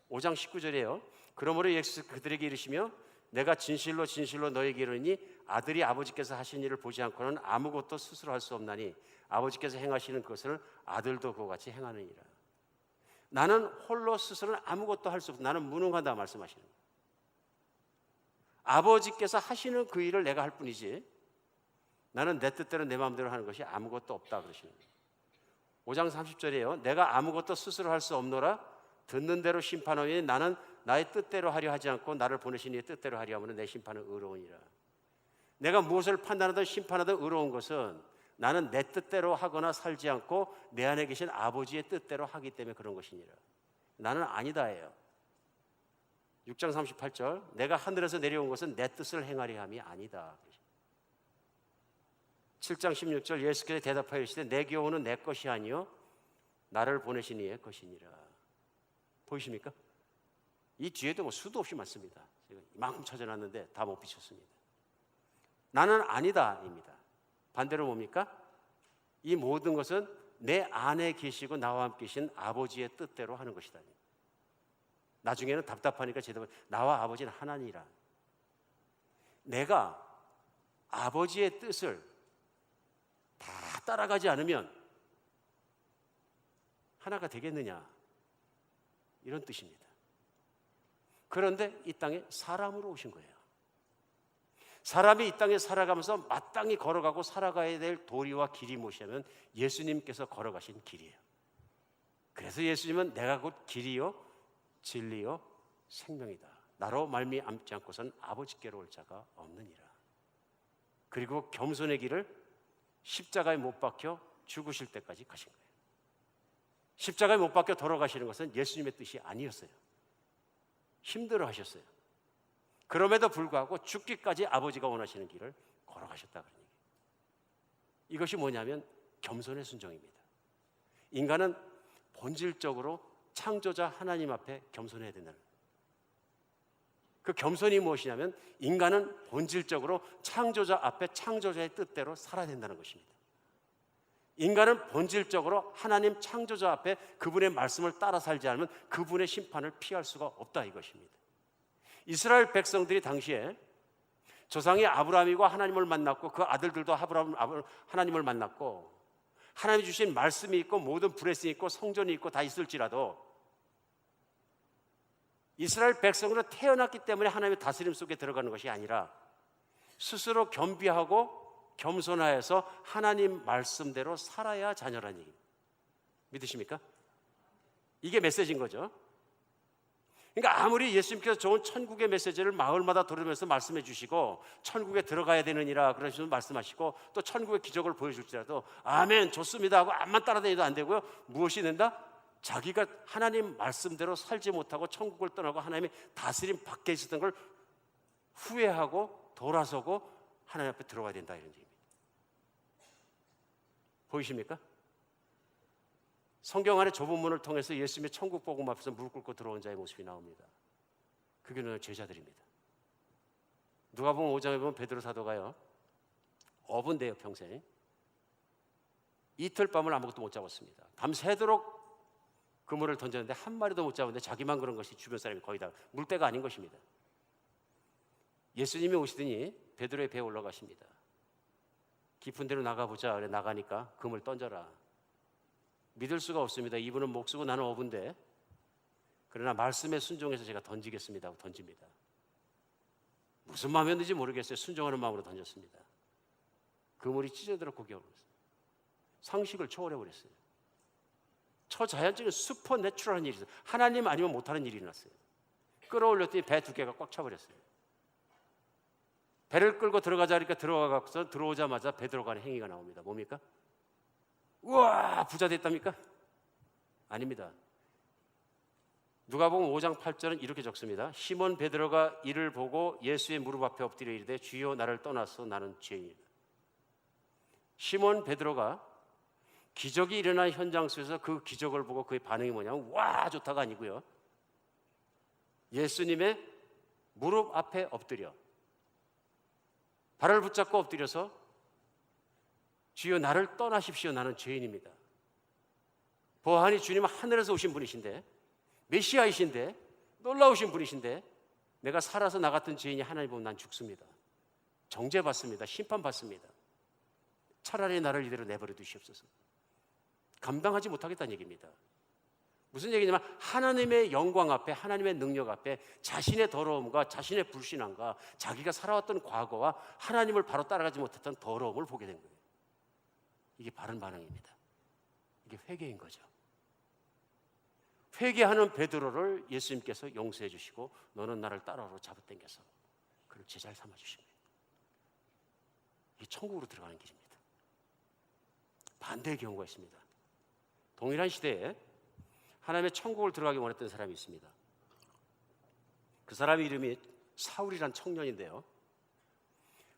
5장 19절이에요. 그러므로 예수께서 그들에게 이르시며 내가 진실로 진실로 너에게 이르니 아들이 아버지께서 하신 일을 보지 않고는 아무것도 스스로 할 수 없나니 아버지께서 행하시는 것을 아들도 그와 같이 행하느니라. 나는 홀로 스스로는 아무것도 할 수 없다. 나는 무능하다 말씀하시는 거예요. 아버지께서 하시는 그 일을 내가 할 뿐이지 나는 내 뜻대로 내 마음대로 하는 것이 아무것도 없다 그러시는 거예요. 5장 30절이에요. 내가 아무것도 스스로 할 수 없노라. 듣는 대로 심판하니 나는 나의 뜻대로 하려 하지 않고 나를 보내신 이의 뜻대로 하려 하면 내 심판은 의로우니라. 내가 무엇을 판단하든 심판하든 의로운 것은 나는 내 뜻대로 하거나 살지 않고 내 안에 계신 아버지의 뜻대로 하기 때문에 그런 것이니라. 나는 아니다예요. 6장 38절 내가 하늘에서 내려온 것은 내 뜻을 행하려 함이 아니다. 7장 16절 예수께서 대답하여 이르시되 내 교훈은 내 것이 아니요 나를 보내신 이의 것이니라. 보이십니까? 이 뒤에도 뭐 수도 없이 많습니다. 제가 이만큼 찾아놨는데 다 못 비쳤습니다. 나는 아니다입니다. 반대로 뭡니까? 이 모든 것은 내 안에 계시고 나와 함께 계신 아버지의 뜻대로 하는 것이다. 나중에는 답답하니까 제대로 나와 아버지는 하나니라. 내가 아버지의 뜻을 다 따라가지 않으면 하나가 되겠느냐 이런 뜻입니다. 그런데 이 땅에 사람으로 오신 거예요. 사람이 이 땅에 살아가면서 마땅히 걸어가고 살아가야 될 도리와 길이 무엇이냐면 예수님께서 걸어가신 길이에요. 그래서 예수님은 내가 곧 길이요 진리요 생명이다. 나로 말미암지 않고선 아버지께로 올 자가 없느니라. 그리고 겸손의 길을 십자가에 못 박혀 죽으실 때까지 가신 거예요. 십자가에 못 박혀 돌아가시는 것은 예수님의 뜻이 아니었어요. 힘들어 하셨어요. 그럼에도 불구하고 죽기까지 아버지가 원하시는 길을 걸어가셨다 그런 얘기예요. 이것이 뭐냐면 겸손의 순종입니다. 인간은 본질적으로 창조자 하나님 앞에 겸손해야 된다는 거예요. 그 겸손이 무엇이냐면 인간은 본질적으로 창조자 앞에 창조자의 뜻대로 살아야 된다는 것입니다. 인간은 본질적으로 하나님 창조자 앞에 그분의 말씀을 따라 살지 않으면 그분의 심판을 피할 수가 없다 이것입니다. 이스라엘 백성들이 당시에 조상이 아브라함이고 하나님을 만났고 그 아들들도 하나님을 만났고 하나님이 주신 말씀이 있고 모든 블레싱이 있고 성전이 있고 다 있을지라도 이스라엘 백성으로 태어났기 때문에 하나님의 다스림 속에 들어가는 것이 아니라 스스로 겸비하고 겸손하여서 하나님 말씀대로 살아야 자녀라는 얘기입니다. 믿으십니까? 이게 메시지인 거죠. 그러니까 아무리 예수님께서 좋은 천국의 메시지를 마을마다 돌으면서 말씀해 주시고 천국에 들어가야 되느니라 그러시면서 말씀하시고 또 천국의 기적을 보여줄지라도 아멘 좋습니다 하고 암만 따라다니도 안 되고요. 무엇이 된다? 자기가 하나님 말씀대로 살지 못하고 천국을 떠나고 하나님의 다스림 밖에 있었던 걸 후회하고 돌아서고 하나님 앞에 들어와야 된다 이런 얘기입니다. 보이십니까? 성경 안에 좁은 문을 통해서 예수님의 천국 복음 앞에서 무릎 꿇고 들어온 자의 모습이 나옵니다. 그게 제자들입니다. 누가복음 5장에 보면 베드로 사도가요 어분대요 평생 이틀 밤을 아무것도 못 잡았습니다. 밤새도록 그물을 던졌는데 한 마리도 못 잡았는데 자기만 그런 것이 주변 사람이 거의 다 물때가 아닌 것입니다. 예수님이 오시더니 베드로의 배에 올라가십니다. 깊은 데로 나가보자. 그래 나가니까 그물 던져라. 믿을 수가 없습니다. 이분은 목수고 나는 어부인데 그러나 말씀에 순종해서 제가 던지겠습니다 하고 던집니다. 무슨 마음이었는지 모르겠어요. 순종하는 마음으로 던졌습니다. 그물이 찢어들어 고개 올랐어요. 상식을 초월해버렸어요. 초자연적인 슈퍼내추럴한 일이 있어요. 하나님 아니면 못하는 일이 일어났어요. 끌어올렸더니 배 두 개가 꽉 차버렸어요. 배를 끌고 들어가자 하니까 들어가서 들어오자마자 배 들어가는 행위가 나옵니다. 뭡니까? 우와 부자 됐답니까? 아닙니다. 누가복음 5장 8절은 이렇게 적습니다. 시몬 베드로가 이를 보고 예수의 무릎 앞에 엎드려 이르되 주여 나를 떠나서 나는 죄인이다. 시몬 베드로가 기적이 일어난 현장 속에서 그 기적을 보고 그의 반응이 뭐냐면 와 좋다가 아니고요. 예수님의 무릎 앞에 엎드려 발을 붙잡고 엎드려서 주여 나를 떠나십시오. 나는 죄인입니다. 보아하니 주님은 하늘에서 오신 분이신데 메시아이신데 놀라우신 분이신데 내가 살아서 나 같은 죄인이 하나님 보면 난 죽습니다. 정죄받습니다. 심판받습니다. 차라리 나를 이대로 내버려 두시옵소서. 감당하지 못하겠다는 얘기입니다. 무슨 얘기냐면 하나님의 영광 앞에 하나님의 능력 앞에 자신의 더러움과 자신의 불신함과 자기가 살아왔던 과거와 하나님을 바로 따라가지 못했던 더러움을 보게 된 거예요. 이게 바른 반응입니다. 이게 회개인 거죠. 회개하는 베드로를 예수님께서 용서해 주시고 너는 나를 따라오러 잡아당겨서 그를 제자를 삼아 주신 거예요. 이게 천국으로 들어가는 길입니다. 반대의 경우가 있습니다. 동일한 시대에 하나님의 천국을 들어가기 원했던 사람이 있습니다. 그 사람의 이름이 사울이란 청년인데요.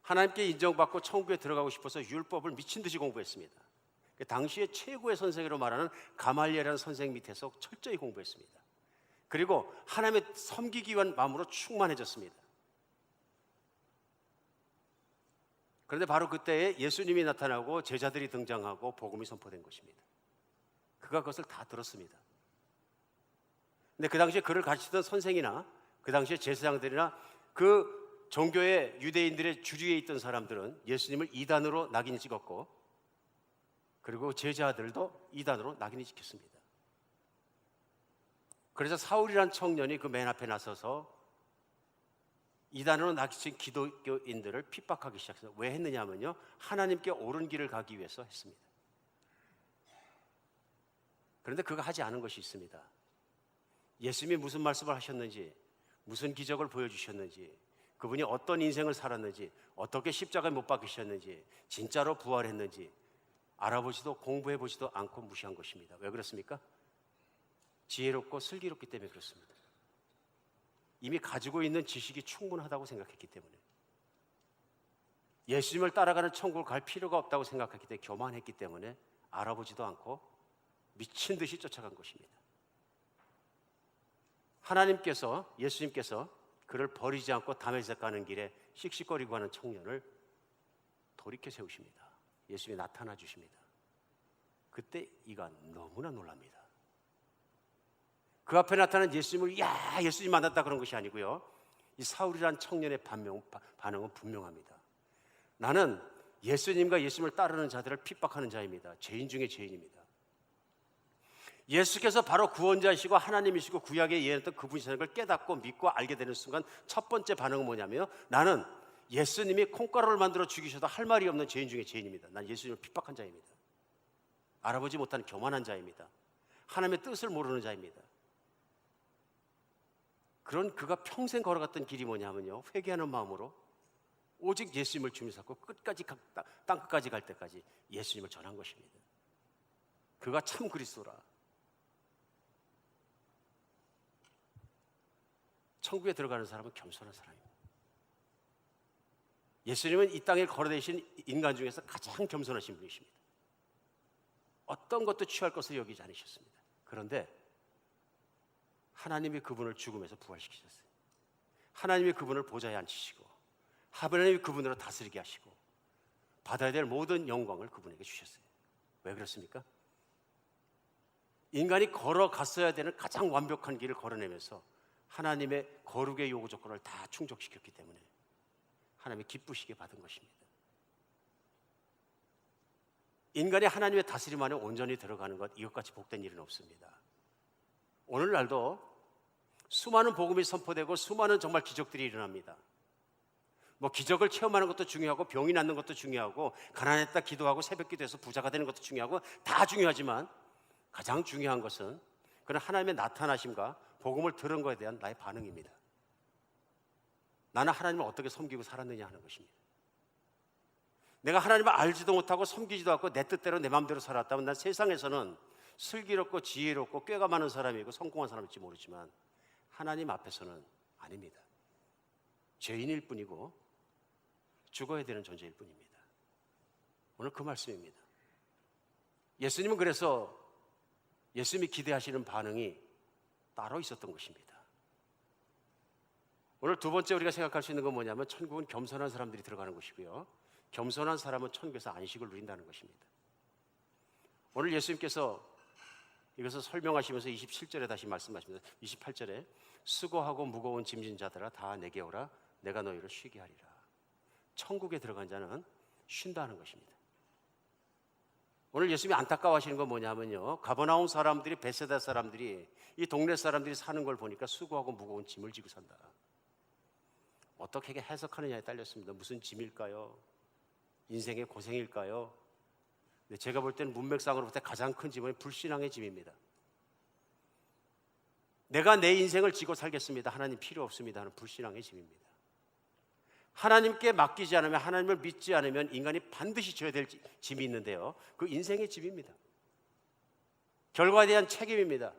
하나님께 인정받고 천국에 들어가고 싶어서 율법을 미친 듯이 공부했습니다. 당시의 최고의 선생으로 말하는 가말리엘이라는 선생 밑에서 철저히 공부했습니다. 그리고 하나님의 섬기기 위한 마음으로 충만해졌습니다. 그런데 바로 그때에 예수님이 나타나고 제자들이 등장하고 복음이 선포된 것입니다. 그가 그것을 다 들었습니다. 근데 그 당시에 그를 가르치던 선생이나 그 당시에 제사장들이나 그 종교의 유대인들의 주류에 있던 사람들은 예수님을 이단으로 낙인이 찍었고 그리고 제자들도 이단으로 낙인이 찍혔습니다. 그래서 사울이란 청년이 그 맨 앞에 나서서 이단으로 낙인이 찍힌 기독교인들을 핍박하기 시작해서 왜 했느냐면요, 하나님께 옳은 길을 가기 위해서 했습니다. 그런데 그가 하지 않은 것이 있습니다. 예수님이 무슨 말씀을 하셨는지, 무슨 기적을 보여주셨는지, 그분이 어떤 인생을 살았는지, 어떻게 십자가에 못 박히셨는지, 진짜로 부활했는지 알아보지도 공부해보지도 않고 무시한 것입니다. 왜 그렇습니까? 지혜롭고 슬기롭기 때문에 그렇습니다. 이미 가지고 있는 지식이 충분하다고 생각했기 때문에, 예수님을 따라가는 천국을 갈 필요가 없다고 생각했기 때문에, 교만했기 때문에 알아보지도 않고 미친 듯이 쫓아간 것입니다. 하나님께서, 예수님께서 그를 버리지 않고 다메섹 가는 길에 씩씩거리고 하는 청년을 돌이켜 세우십니다. 예수님이 나타나 주십니다. 그때 이가 너무나 놀랍니다. 그 앞에 나타난 예수님을 야 예수님 만났다 그런 것이 아니고요, 이 사울이란 청년의 반응은 분명합니다. 나는 예수님과 예수님을 따르는 자들을 핍박하는 자입니다. 죄인 중에 죄인입니다. 예수께서 바로 구원자이시고 하나님이시고 구약에 예언했던 그분이시라는 걸 깨닫고 믿고 알게 되는 순간 첫 번째 반응은 뭐냐면, 나는 예수님이 콩가루를 만들어 죽이셔도 할 말이 없는 죄인 중에 죄인입니다. 난 예수님을 핍박한 자입니다. 알아보지 못하는 교만한 자입니다. 하나님의 뜻을 모르는 자입니다. 그런 그가 평생 걸어갔던 길이 뭐냐면요, 회개하는 마음으로 오직 예수님을 주님 삼고 끝까지 땅 끝까지 갈 때까지 예수님을 전한 것입니다. 그가 참 그리스도라. 천국에 들어가는 사람은 겸손한 사람입니다. 예수님은 이 땅에 걸어다니신 인간 중에서 가장 겸손하신 분이십니다. 어떤 것도 취할 것을 여기지 않으셨습니다. 그런데 하나님이 그분을 죽음에서 부활시키셨어요. 하나님이 그분을 보좌에 앉히시고 하나님이 그분으로 다스리게 하시고 받아야 될 모든 영광을 그분에게 주셨어요. 왜 그렇습니까? 인간이 걸어갔어야 되는 가장 완벽한 길을 걸어내면서 하나님의 거룩의 요구 조건을 다 충족시켰기 때문에 하나님이 기쁘시게 받은 것입니다. 인간이 하나님의 다스림 안에 온전히 들어가는 것, 이것같이 복된 일은 없습니다. 오늘날도 수많은 복음이 선포되고 수많은 정말 기적들이 일어납니다. 뭐 기적을 체험하는 것도 중요하고 병이 낫는 것도 중요하고 가난했다 기도하고 새벽 기도해서 부자가 되는 것도 중요하고 다 중요하지만 가장 중요한 것은 그런 하나님의 나타나심과 복음을 들은 것에 대한 나의 반응입니다. 나는 하나님을 어떻게 섬기고 살았느냐 하는 것입니다. 내가 하나님을 알지도 못하고 섬기지도 않고 내 뜻대로 내 마음대로 살았다면 난 세상에서는 슬기롭고 지혜롭고 꾀가 많은 사람이고 성공한 사람일지 모르지만 하나님 앞에서는 아닙니다. 죄인일 뿐이고 죽어야 되는 존재일 뿐입니다. 오늘 그 말씀입니다. 예수님은 그래서 예수님이 기대하시는 반응이 따로 있었던 것입니다. 오늘 두 번째 우리가 생각할 수 있는 건 뭐냐면 천국은 겸손한 사람들이 들어가는 것이고요, 겸손한 사람은 천국에서 안식을 누린다는 것입니다. 오늘 예수님께서 이것을 설명하시면서 27절에 다시 말씀하십니다. 28절에 수고하고 무거운 짐진 자들아 다 내게 오라 내가 너희를 쉬게 하리라. 천국에 들어간 자는 쉰다는 것입니다. 오늘 예수님이 안타까워하시는 건 뭐냐면요, 가버나움 사람들이, 베세다 사람들이, 이 동네 사람들이 사는 걸 보니까 수고하고 무거운 짐을 지고 산다. 어떻게 해석하느냐에 딸렸습니다. 무슨 짐일까요? 인생의 고생일까요? 근데 제가 볼 때는 문맥상으로부터 가장 큰 짐은 불신앙의 짐입니다. 내가 내 인생을 지고 살겠습니다, 하나님 필요 없습니다 하는 불신앙의 짐입니다. 하나님께 맡기지 않으면, 하나님을 믿지 않으면 인간이 반드시 져야 될 짐이 있는데요, 그 인생의 짐입니다. 결과에 대한 책임입니다.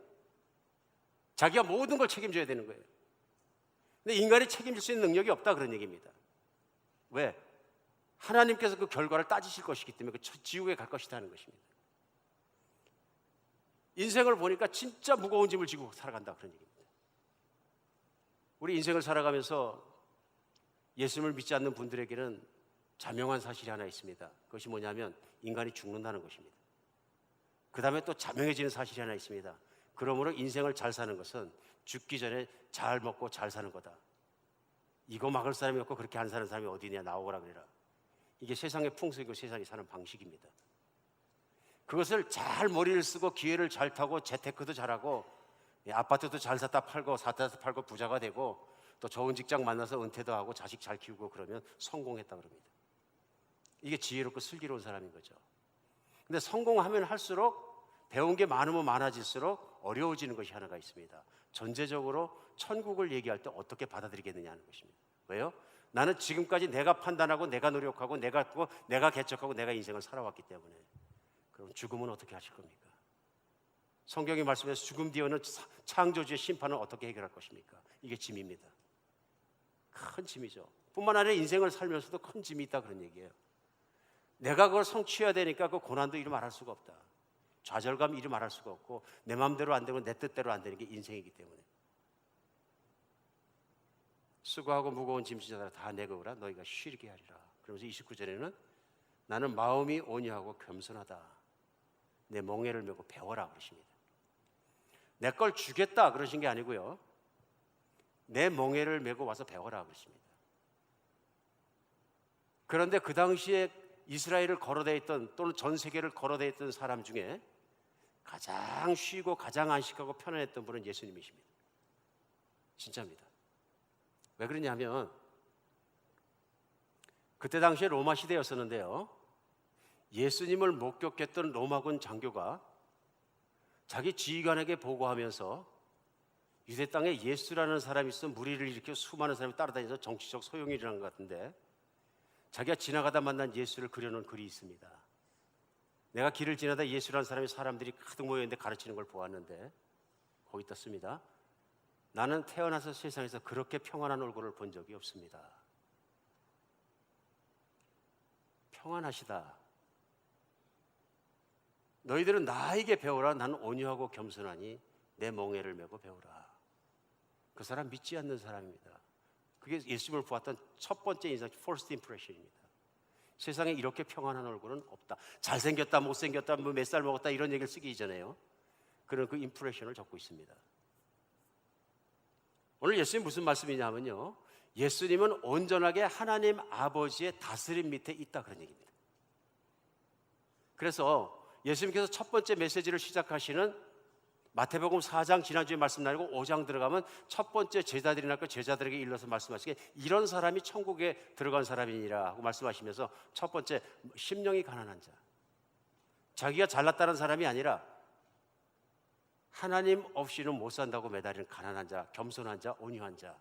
자기가 모든 걸 책임져야 되는 거예요. 근데 인간이 책임질 수 있는 능력이 없다, 그런 얘기입니다. 왜? 하나님께서 그 결과를 따지실 것이기 때문에 그 지옥에 갈 것이다 하는 것입니다. 인생을 보니까 진짜 무거운 짐을 지고 살아간다, 그런 얘기입니다. 우리 인생을 살아가면서 예수님을 믿지 않는 분들에게는 자명한 사실이 하나 있습니다. 그것이 뭐냐면 인간이 죽는다는 것입니다. 그 다음에 또 자명해지는 사실이 하나 있습니다. 그러므로 인생을 잘 사는 것은 죽기 전에 잘 먹고 잘 사는 거다. 이거 막을 사람이 없고 그렇게 안 사는 사람이 어디냐, 나오거라 그래라. 이게 세상의 풍속이고 세상이 사는 방식입니다. 그것을 잘 머리를 쓰고 기회를 잘 타고 재테크도 잘하고 아파트도 잘 샀다 팔고 샀다 팔고 부자가 되고 또 좋은 직장 만나서 은퇴도 하고 자식 잘 키우고 그러면 성공했다 그럽니다. 이게 지혜롭고 슬기로운 사람인 거죠. 근데 성공하면 할수록, 배운 게 많으면 많아질수록 어려워지는 것이 하나가 있습니다. 전제적으로 천국을 얘기할 때 어떻게 받아들이겠느냐 하는 것입니다. 왜요? 나는 지금까지 내가 판단하고 내가 노력하고 내가 개척하고 내가 인생을 살아왔기 때문에. 그럼 죽음은 어떻게 하실 겁니까? 성경이 말씀해서 죽음 뒤에는 창조주의 심판을 어떻게 해결할 것입니까? 이게 짐입니다. 큰 짐이죠. 뿐만 아니라 인생을 살면서도 큰 짐이 있다, 그런 얘기예요. 내가 그걸 성취해야 되니까 그 고난도 이루 말할 수가 없다. 좌절감 이루 말할 수가 없고 내 마음대로 안 되고 내 뜻대로 안 되는 게 인생이기 때문에. 수고하고 무거운 짐진 자들아 다 내게 오라 너희가 쉬게 하리라. 그러면서 29절에는 나는 마음이 온유하고 겸손하다. 내 멍에를 메고 배워라 그러십니다. 내 걸 주겠다 그러신 게 아니고요, 내 멍에를 메고 와서 배워라 그러십니다. 그런데 그 당시에 이스라엘을 걸어대 있던, 또는 전 세계를 걸어대 있던 사람 중에 가장 쉬고 가장 안식하고 편안했던 분은 예수님이십니다. 진짜입니다. 왜 그러냐면 그때 당시에 로마 시대였었는데요, 예수님을 목격했던 로마군 장교가 자기 지휘관에게 보고하면서 유대 땅에 예수라는 사람이 있어 무리를 일으켜 수많은 사람이 따라다니면서 정치적 소용이 일어난 것 같은데, 자기가 지나가다 만난 예수를 그려놓은 글이 있습니다. 내가 길을 지나다 예수라는 사람이 사람들이 가득 모여있는데 가르치는 걸 보았는데 거기 떴습니다. 나는 태어나서 세상에서 그렇게 평안한 얼굴을 본 적이 없습니다. 평안하시다. 너희들은 나에게 배우라. 나는 온유하고 겸손하니 내 멍에를 메고 배우라. 그 사람 믿지 않는 사람입니다. 그게 예수님을 보았던 첫 번째 인상, first impression입니다. 세상에 이렇게 평안한 얼굴은 없다. 잘생겼다, 못생겼다, 뭐 몇 살 먹었다 이런 얘기를 쓰기 이전에요, 그런 그 임프레션을 적고 있습니다. 오늘 예수님 무슨 말씀이냐면요, 예수님은 온전하게 하나님 아버지의 다스림 밑에 있다, 그런 얘기입니다. 그래서 예수님께서 첫 번째 메시지를 시작하시는 마태복음 4장, 지난주에 말씀 나누고 5장 들어가면 첫 번째 제자들이 나고 제자들에게 일러서 말씀하시기에 이런 사람이 천국에 들어간 사람이니라 하고 말씀하시면서 첫 번째, 심령이 가난한 자, 자기가 잘났다는 사람이 아니라 하나님 없이는 못 산다고 매달리는 가난한 자, 겸손한 자, 온유한 자,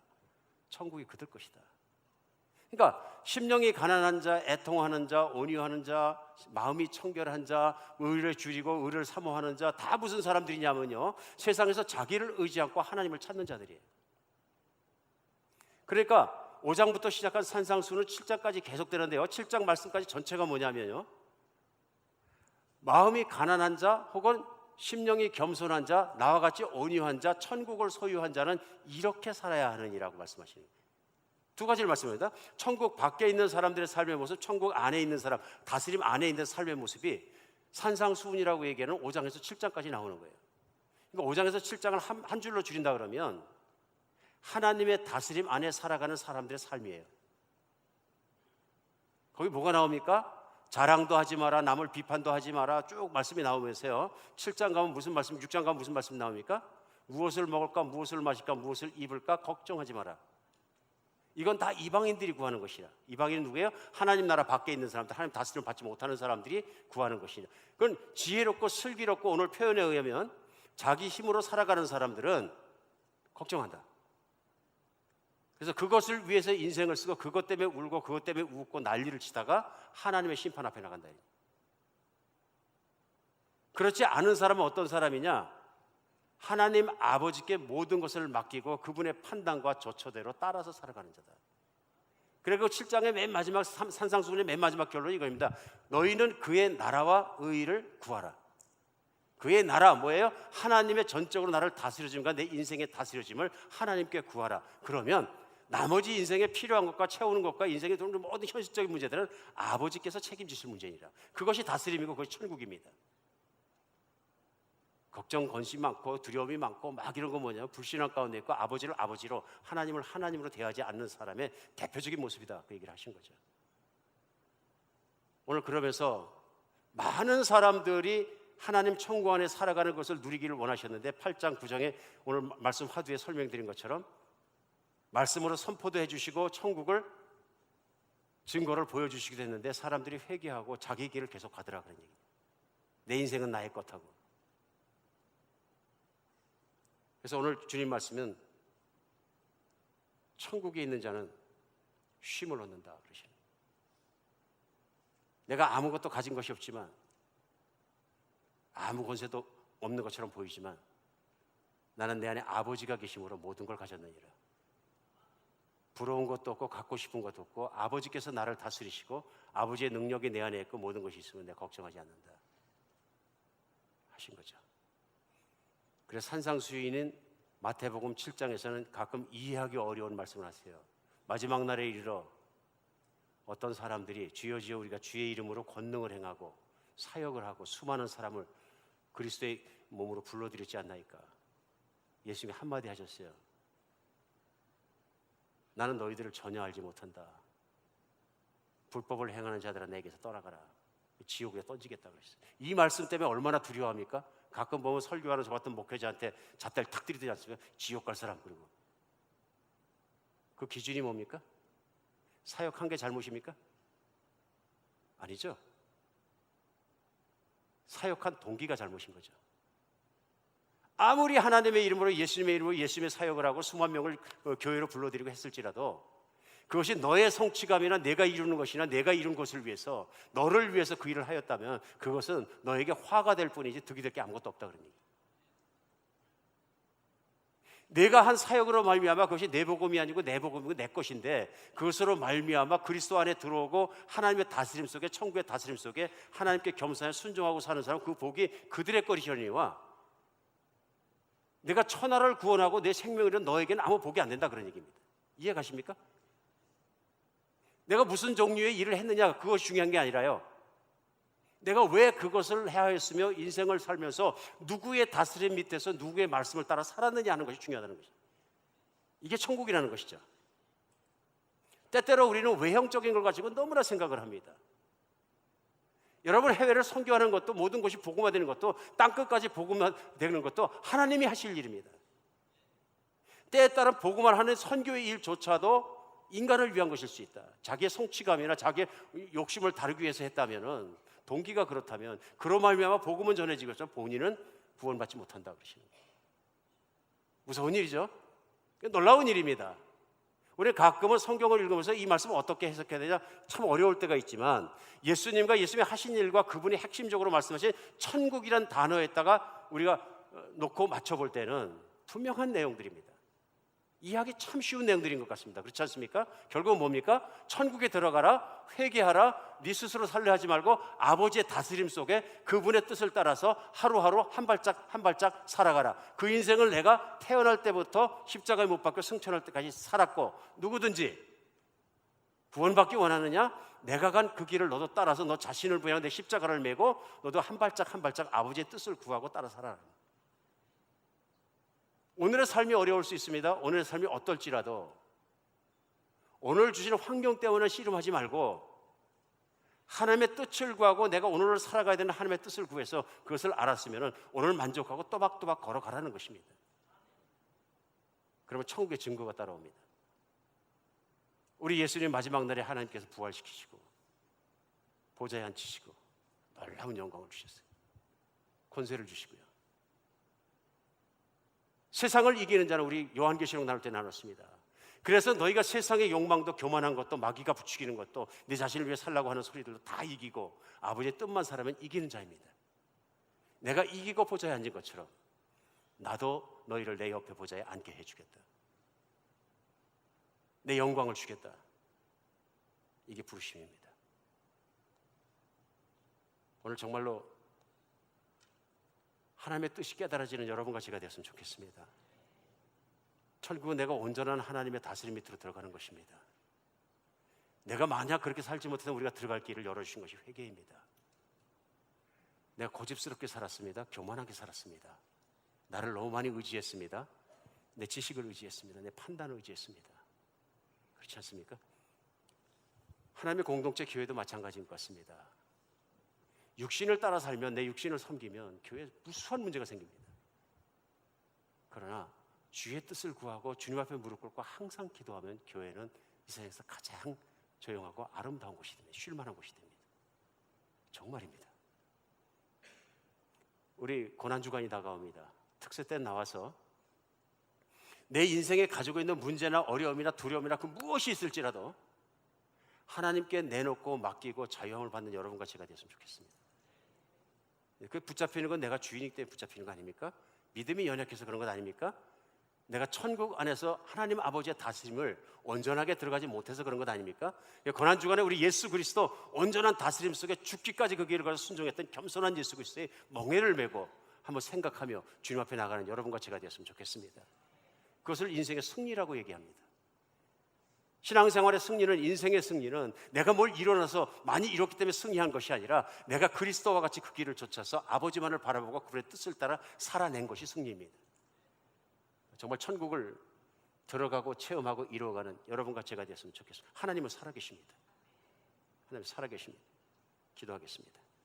천국이 그들 것이다. 그러니까 심령이 가난한 자, 애통하는 자, 온유하는 자, 마음이 청결한 자, 의를 줄이고 의를 사모하는 자, 다 무슨 사람들이냐면요, 세상에서 자기를 의지 않고 하나님을 찾는 자들이에요. 그러니까 5장부터 시작한 산상수는 7장까지 계속되는데요, 7장 말씀까지 전체가 뭐냐면요, 마음이 가난한 자 혹은 심령이 겸손한 자, 나와 같이 온유한 자, 천국을 소유한 자는 이렇게 살아야 하느니라고 말씀하시는 거예요. 두 가지를 말씀합니다. 천국 밖에 있는 사람들의 삶의 모습, 천국 안에 있는 사람, 다스림 안에 있는 삶의 모습이 산상수훈이라고 얘기하는 5장에서 7장까지 나오는 거예요. 그러니까 5장에서 7장을 한 줄로 줄인다 그러면 하나님의 다스림 안에 살아가는 사람들의 삶이에요. 거기 뭐가 나옵니까? 자랑도 하지 마라, 남을 비판도 하지 마라, 쭉 말씀이 나오면서요, 7장 가면 무슨 말씀, 6장 가면 무슨 말씀 나옵니까? 무엇을 먹을까, 무엇을 마실까, 무엇을 입을까 걱정하지 마라. 이건 다 이방인들이 구하는 것이라. 이방인은 누구예요? 하나님 나라 밖에 있는 사람들, 하나님 다스림을 받지 못하는 사람들이 구하는 것이냐. 그건 지혜롭고 슬기롭고, 오늘 표현에 의하면 자기 힘으로 살아가는 사람들은 걱정한다. 그래서 그것을 위해서 인생을 쓰고 그것 때문에 울고 그것 때문에 웃고 난리를 치다가 하나님의 심판 앞에 나간다. 그렇지 않은 사람은 어떤 사람이냐? 하나님 아버지께 모든 것을 맡기고 그분의 판단과 조처대로 따라서 살아가는 자다. 그리고 7장의 맨 마지막 산상수훈의 맨 마지막 결론이 이겁니다. 너희는 그의 나라와 의를 구하라. 그의 나라 뭐예요? 하나님의 전적으로 나를 다스려짐과 내 인생의 다스려짐을 하나님께 구하라. 그러면 나머지 인생에 필요한 것과 채우는 것과 인생의 모든 현실적인 문제들은 아버지께서 책임지실 문제니라. 그것이 다스림이고 그것이 천국입니다. 걱정, 건심 많고 두려움이 많고 막 이런 거 뭐냐면 불신앙 가운데 있고 아버지를 아버지로, 하나님을 하나님으로 대하지 않는 사람의 대표적인 모습이다, 그 얘기를 하신 거죠. 오늘 그러면서 많은 사람들이 하나님 천국 안에 살아가는 것을 누리기를 원하셨는데 8장 9장에 오늘 말씀 화두에 설명드린 것처럼 말씀으로 선포도 해주시고 천국을 증거를 보여주시기도 했는데 사람들이 회개하고 자기 길을 계속 가더라, 그런 얘기. 내 인생은 나의 것하고. 그래서 오늘 주님 말씀은 천국에 있는 자는 쉼을 얻는다 그러시는 거예요. 내가 아무것도 가진 것이 없지만, 아무 권세도 없는 것처럼 보이지만 나는 내 안에 아버지가 계심으로 모든 걸 가졌느니라. 부러운 것도 없고 갖고 싶은 것도 없고 아버지께서 나를 다스리시고 아버지의 능력이 내 안에 있고 모든 것이 있으면 내가 걱정하지 않는다 하신 거죠. 그래서 산상수훈인 마태복음 7장에서는 가끔 이해하기 어려운 말씀을 하세요. 마지막 날에 이르러 어떤 사람들이 주여 주여 우리가 주의 이름으로 권능을 행하고 사역을 하고 수많은 사람을 그리스도의 몸으로 불러들였지 않나이까. 예수님이 한마디 하셨어요. 나는 너희들을 전혀 알지 못한다. 불법을 행하는 자들아 내게서 떠나가라. 지옥에 던지겠다 그랬어요. 이 말씀 때문에 얼마나 두려워합니까? 가끔 보면 설교하는 저 같은 목회자한테 잣대를 탁 들이대지 않습니까? 지옥 갈 사람. 그리고 그 기준이 뭡니까? 사역한 게 잘못입니까? 아니죠. 사역한 동기가 잘못인 거죠. 아무리 하나님의 이름으로 예수님의 이름으로 예수님의 사역을 하고 수만 명을 교회로 불러들이고 했을지라도 그것이 너의 성취감이나 내가 이루는 것이나 내가 이룬 것을 위해서, 너를 위해서 그 일을 하였다면 그것은 너에게 화가 될 뿐이지 득이 될 게 아무것도 없다 그런 얘기. 내가 한 사역으로 말미암아 그것이 내 복음이 아니고 내 복음이고 내 것인데 그것으로 말미암아 그리스도 안에 들어오고 하나님의 다스림 속에, 천국의 다스림 속에 하나님께 겸손하게 순종하고 사는 사람, 그 복이 그들의 것이려니와 내가 천하를 구원하고 내 생명을 잃은 너에게는 아무 복이 안 된다 그런 얘기입니다. 이해 가십니까? 내가 무슨 종류의 일을 했느냐 그것이 중요한 게 아니라요, 내가 왜 그것을 해야 했으며 인생을 살면서 누구의 다스림 밑에서 누구의 말씀을 따라 살았느냐 하는 것이 중요하다는 것이죠. 이게 천국이라는 것이죠. 때때로 우리는 외형적인 걸 가지고 너무나 생각을 합니다. 여러분, 해외를 선교하는 것도, 모든 것이 복음화되는 것도, 땅끝까지 복음화되는 것도 하나님이 하실 일입니다. 때에 따른 복음화를 하는 선교의 일조차도 인간을 위한 것일 수 있다. 자기의 성취감이나 자기의 욕심을 다루기 위해서 했다면은, 동기가 그렇다면 그로 말미암아 복음은 전해지겠지만 본인은 구원받지 못한다 그러시는 거예요. 무서운 일이죠. 놀라운 일입니다. 우리 가끔은 성경을 읽으면서 이 말씀을 어떻게 해석해야 되냐 참 어려울 때가 있지만 예수님과 예수님이 하신 일과 그분이 핵심적으로 말씀하신 천국이란 단어에다가 우리가 놓고 맞춰볼 때는 분명한 내용들입니다. 이해하기 참 쉬운 내용들인 것 같습니다. 그렇지 않습니까? 결국은 뭡니까? 천국에 들어가라, 회개하라, 네 스스로 살려 하지 말고 아버지의 다스림 속에 그분의 뜻을 따라서 하루하루 한 발짝 한 발짝 살아가라. 그 인생을 내가 태어날 때부터 십자가에 못 박혀 승천할 때까지 살았고, 누구든지 구원받기 원하느냐? 내가 간 그 길을 너도 따라서 너 자신을 부여하는 내 십자가를 메고 너도 한 발짝 한 발짝 아버지의 뜻을 구하고 따라 살아라. 오늘의 삶이 어려울 수 있습니다. 오늘의 삶이 어떨지라도 오늘 주시는 환경 때문에 씨름하지 말고 하나님의 뜻을 구하고 내가 오늘을 살아가야 되는 하나님의 뜻을 구해서 그것을 알았으면 오늘 만족하고 또박또박 걸어가라는 것입니다. 그러면 천국의 증거가 따라옵니다. 우리 예수님 마지막 날에 하나님께서 부활시키시고 보좌에 앉히시고 놀라운 영광을 주셨어요. 권세를 주시고요. 세상을 이기는 자는 우리 요한계시록 나눌 때 나눴습니다. 그래서 너희가 세상의 욕망도 교만한 것도 마귀가 부추기는 것도 내 자신을 위해 살라고 하는 소리들도 다 이기고 아버지의 뜻만 살아면 이기는 자입니다. 내가 이기고 보좌에 앉은 것처럼 나도 너희를 내 옆에 보좌에 앉게 해주겠다. 내 영광을 주겠다. 이게 부르심입니다. 오늘 정말로 하나님의 뜻이 깨달아지는 여러분과 제가 되었으면 좋겠습니다. 천국은 내가 온전한 하나님의 다스림 밑으로 들어가는 것입니다. 내가 만약 그렇게 살지 못해서 우리가 들어갈 길을 열어주신 것이 회개입니다. 내가 고집스럽게 살았습니다. 교만하게 살았습니다. 나를 너무 많이 의지했습니다. 내 지식을 의지했습니다. 내 판단을 의지했습니다. 그렇지 않습니까? 하나님의 공동체 교회도 마찬가지인 것 같습니다. 육신을 따라 살면, 내 육신을 섬기면 교회에 무수한 문제가 생깁니다. 그러나 주의 뜻을 구하고 주님 앞에 무릎 꿇고 항상 기도하면 교회는 이 세상에서 가장 조용하고 아름다운 곳이 됩니다. 쉴 만한 곳이 됩니다. 정말입니다. 우리 고난주간이 다가옵니다. 특세 때 나와서 내 인생에 가지고 있는 문제나 어려움이나 두려움이나 그 무엇이 있을지라도 하나님께 내놓고 맡기고 자유함을 받는 여러분과 제가 되었으면 좋겠습니다. 그 붙잡히는 건 내가 주인이기 때문에 붙잡히는 거 아닙니까? 믿음이 연약해서 그런 것 아닙니까? 내가 천국 안에서 하나님 아버지의 다스림을 온전하게 들어가지 못해서 그런 것 아닙니까? 고난주간에 우리 예수 그리스도 온전한 다스림 속에 죽기까지 그 길을 걸어 순종했던 겸손한 예수 그리스도의 멍에를 메고 한번 생각하며 주님 앞에 나가는 여러분과 제가 되었으면 좋겠습니다. 그것을 인생의 승리라고 얘기합니다. 신앙생활의 승리는, 인생의 승리는 내가 뭘 이뤄내서 많이 이뤘기 때문에 승리한 것이 아니라 내가 그리스도와 같이 그 길을 쫓아서 아버지만을 바라보고 그분의 뜻을 따라 살아낸 것이 승리입니다. 정말 천국을 들어가고 체험하고 이루어가는 여러분과 제가 되었으면 좋겠습니다. 하나님은 살아계십니다. 하나님 살아계십니다. 기도하겠습니다.